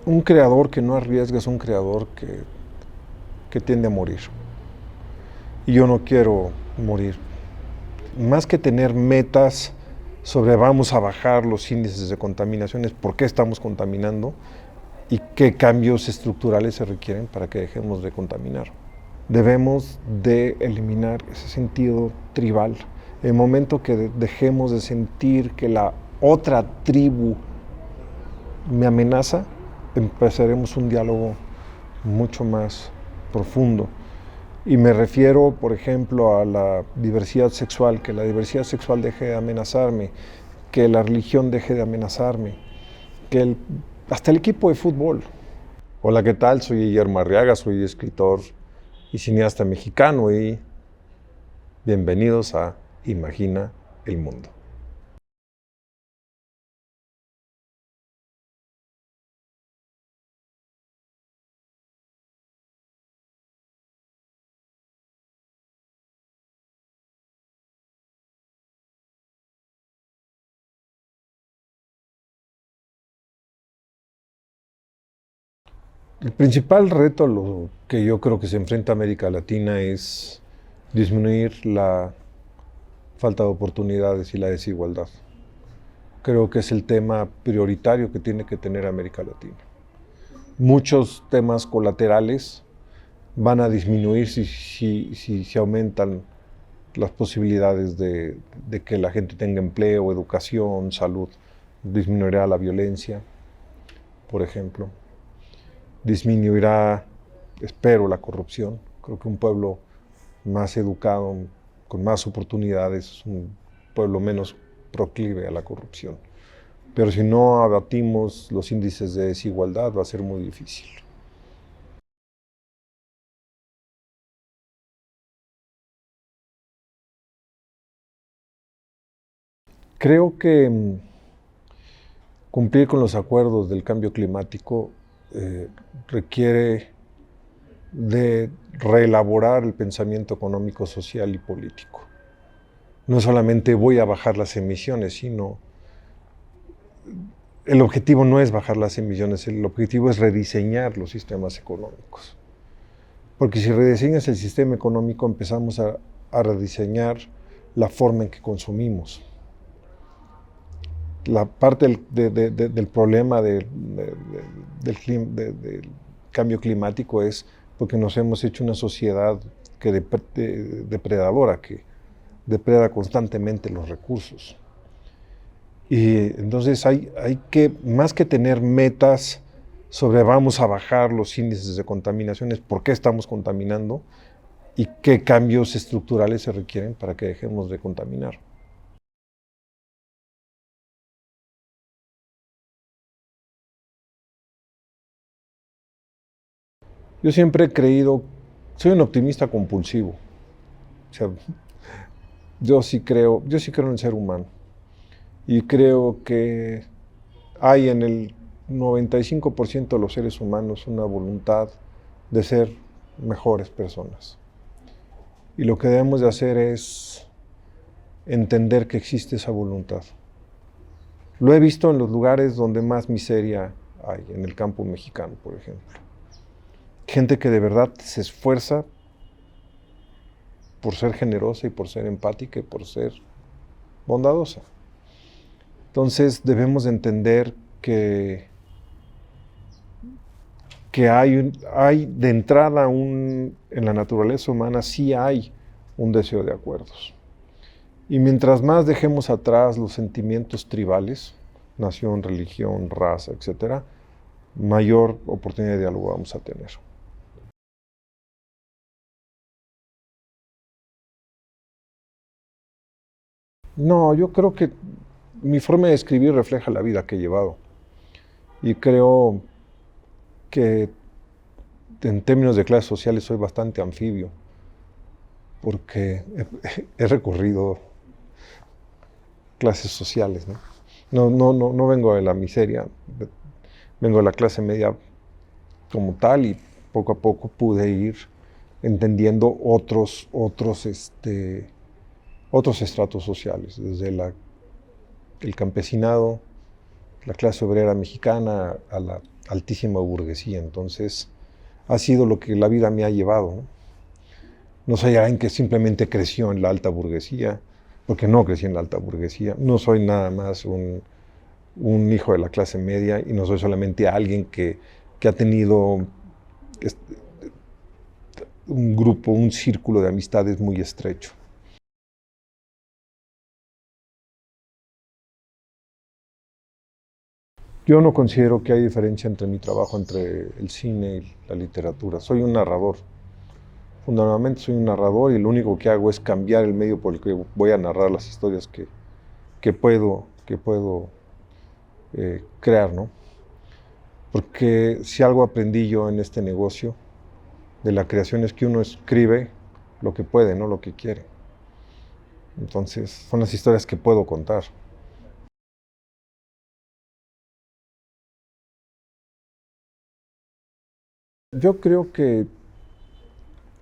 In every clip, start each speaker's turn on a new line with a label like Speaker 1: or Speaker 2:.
Speaker 1: Un creador que no arriesga es un creador que tiende a morir. Y yo no quiero morir. Más que tener metas sobre vamos a bajar los índices de contaminación, es por qué estamos contaminando y qué cambios estructurales se requieren para que dejemos de contaminar. Debemos de eliminar ese sentido tribal. El momento que dejemos de sentir que la otra tribu me amenaza, empezaremos un diálogo mucho más profundo. Y me refiero, por ejemplo, a la diversidad sexual, que la diversidad sexual deje de amenazarme, que la religión deje de amenazarme, que hasta el equipo de fútbol. Hola, ¿qué tal? Soy Guillermo Arriaga, soy escritor y cineasta mexicano y bienvenidos a Imagina el Mundo. El principal reto a lo que yo creo que se enfrenta América Latina es disminuir la falta de oportunidades y la desigualdad. Creo que es el tema prioritario que tiene que tener América Latina. Muchos temas colaterales van a disminuir si aumentan las posibilidades de que la gente tenga empleo, educación, salud. Disminuirá la violencia, por ejemplo. Disminuirá, espero, la corrupción. Creo que un pueblo más educado, con más oportunidades, es un pueblo menos proclive a la corrupción. Pero si no abatimos los índices de desigualdad, va a ser muy difícil. Creo que cumplir con los acuerdos del cambio climático requiere de reelaborar el pensamiento económico, social y político. No solamente voy a bajar las emisiones, sino el objetivo no es bajar las emisiones, el objetivo es rediseñar los sistemas económicos. Porque si rediseñas el sistema económico, empezamos a rediseñar la forma en que consumimos. La parte del problema del cambio climático es porque nos hemos hecho una sociedad depredadora, que depreda constantemente los recursos. Y entonces hay que, más que tener metas sobre vamos a bajar los índices de contaminación, es por qué estamos contaminando y qué cambios estructurales se requieren para que dejemos de contaminar. Yo siempre he creído, soy un optimista compulsivo. O sea, yo sí creo en el ser humano. Y creo que hay en el 95% de los seres humanos una voluntad de ser mejores personas. Y lo que debemos de hacer es entender que existe esa voluntad. Lo he visto en los lugares donde más miseria hay, en el campo mexicano, por ejemplo. Gente que de verdad se esfuerza por ser generosa y por ser empática y por ser bondadosa. Entonces debemos de entender que hay de entrada en la naturaleza humana sí hay un deseo de acuerdos. Y mientras más dejemos atrás los sentimientos tribales, nación, religión, raza, etc., mayor oportunidad de diálogo vamos a tener. No, yo creo que mi forma de escribir refleja la vida que he llevado. Y creo que en términos de clases sociales soy bastante anfibio, porque he recorrido clases sociales, ¿no? No vengo de la miseria, vengo de la clase media como tal y poco a poco pude ir entendiendo otros estratos sociales, desde el campesinado, la clase obrera mexicana, a la altísima burguesía. Entonces, ha sido lo que la vida me ha llevado, ¿no? No soy alguien que simplemente creció en la alta burguesía, porque no crecí en la alta burguesía. No soy nada más un hijo de la clase media y no soy solamente alguien que ha tenido un grupo, un círculo de amistades muy estrecho. Yo no considero que hay diferencia entre mi trabajo, entre el cine y la literatura. Soy un narrador. Fundamentalmente soy un narrador y lo único que hago es cambiar el medio por el que voy a narrar las historias que puedo crear, ¿no? Porque si algo aprendí yo en este negocio de la creación es que uno escribe lo que puede, no lo que quiere. Entonces, son las historias que puedo contar. Yo creo que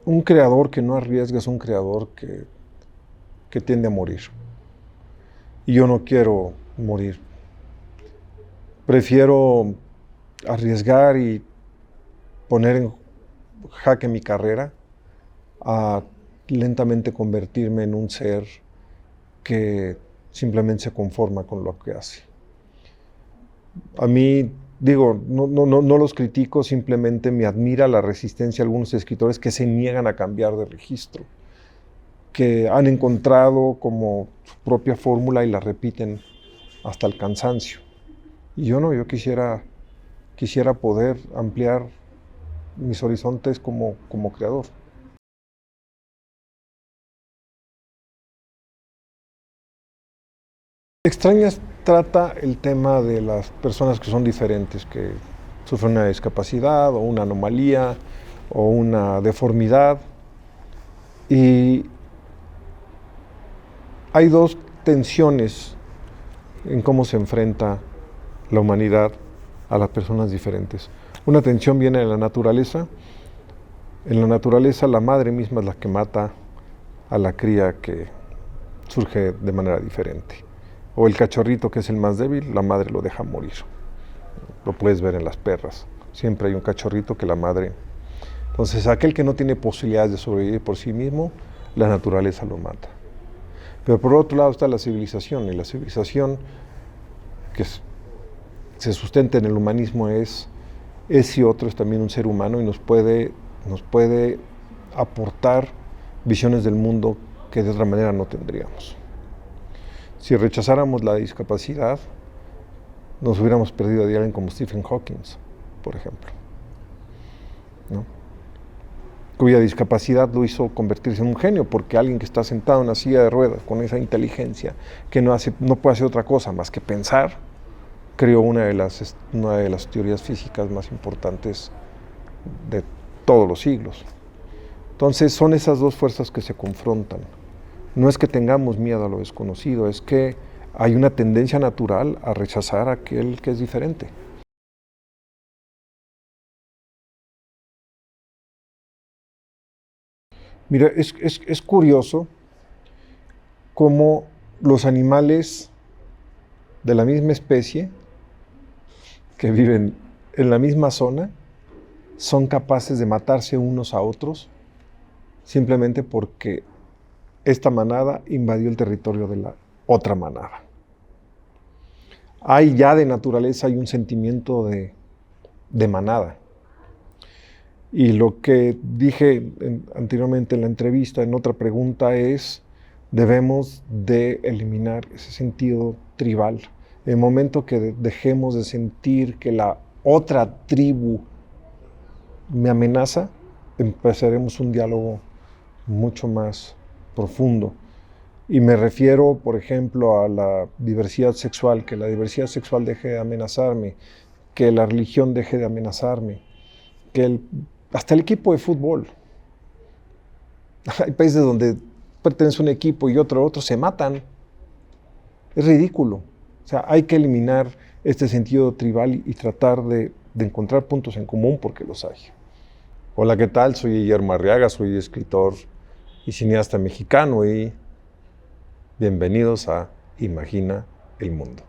Speaker 1: un creador que no arriesga es un creador que tiende a morir. Y yo no quiero morir. Prefiero arriesgar y poner en jaque mi carrera a lentamente convertirme en un ser que simplemente se conforma con lo que hace. A mí, digo, no los critico, simplemente me admira la resistencia de algunos escritores que se niegan a cambiar de registro, que han encontrado como su propia fórmula y la repiten hasta el cansancio. Y yo no, yo quisiera poder ampliar mis horizontes como creador. Extrañas trata el tema de las personas que son diferentes, que sufren una discapacidad o una anomalía o una deformidad. Y hay dos tensiones en cómo se enfrenta la humanidad a las personas diferentes. Una tensión viene de la naturaleza. En la naturaleza la madre misma es la que mata a la cría que surge de manera diferente. O el cachorrito que es el más débil, la madre lo deja morir. Lo puedes ver en las perras. Siempre hay un cachorrito que la madre... Entonces, aquel que no tiene posibilidades de sobrevivir por sí mismo, la naturaleza lo mata. Pero por otro lado está la civilización, y la civilización que se sustenta en el humanismo es ese otro es también un ser humano y nos puede aportar visiones del mundo que de otra manera no tendríamos. Si rechazáramos la discapacidad, nos hubiéramos perdido a alguien como Stephen Hawking, por ejemplo, ¿no? Cuya discapacidad lo hizo convertirse en un genio, porque alguien que está sentado en una silla de ruedas con esa inteligencia, que no puede hacer otra cosa más que pensar, creó una de las teorías físicas más importantes de todos los siglos. Entonces son esas dos fuerzas que se confrontan. No es que tengamos miedo a lo desconocido, es que hay una tendencia natural a rechazar a aquel que es diferente. Mira, es curioso cómo los animales de la misma especie que viven en la misma zona son capaces de matarse unos a otros simplemente porque esta manada invadió el territorio de la otra manada. Hay ya de naturaleza, hay un sentimiento de manada. Y lo que dije anteriormente en la entrevista, en otra pregunta, es debemos de eliminar ese sentido tribal. En el momento que dejemos de sentir que la otra tribu me amenaza, empezaremos un diálogo mucho más profundo. Y me refiero, por ejemplo, a la diversidad sexual, que la diversidad sexual deje de amenazarme, que la religión deje de amenazarme, que hasta el equipo de fútbol. Hay países donde pertenece un equipo y otro se matan. Es ridículo. O sea, hay que eliminar este sentido tribal y tratar de encontrar puntos en común porque los hay. Hola, ¿qué tal? Soy Guillermo Arriaga, soy escritor y cineasta mexicano y bienvenidos a Imagina el Mundo.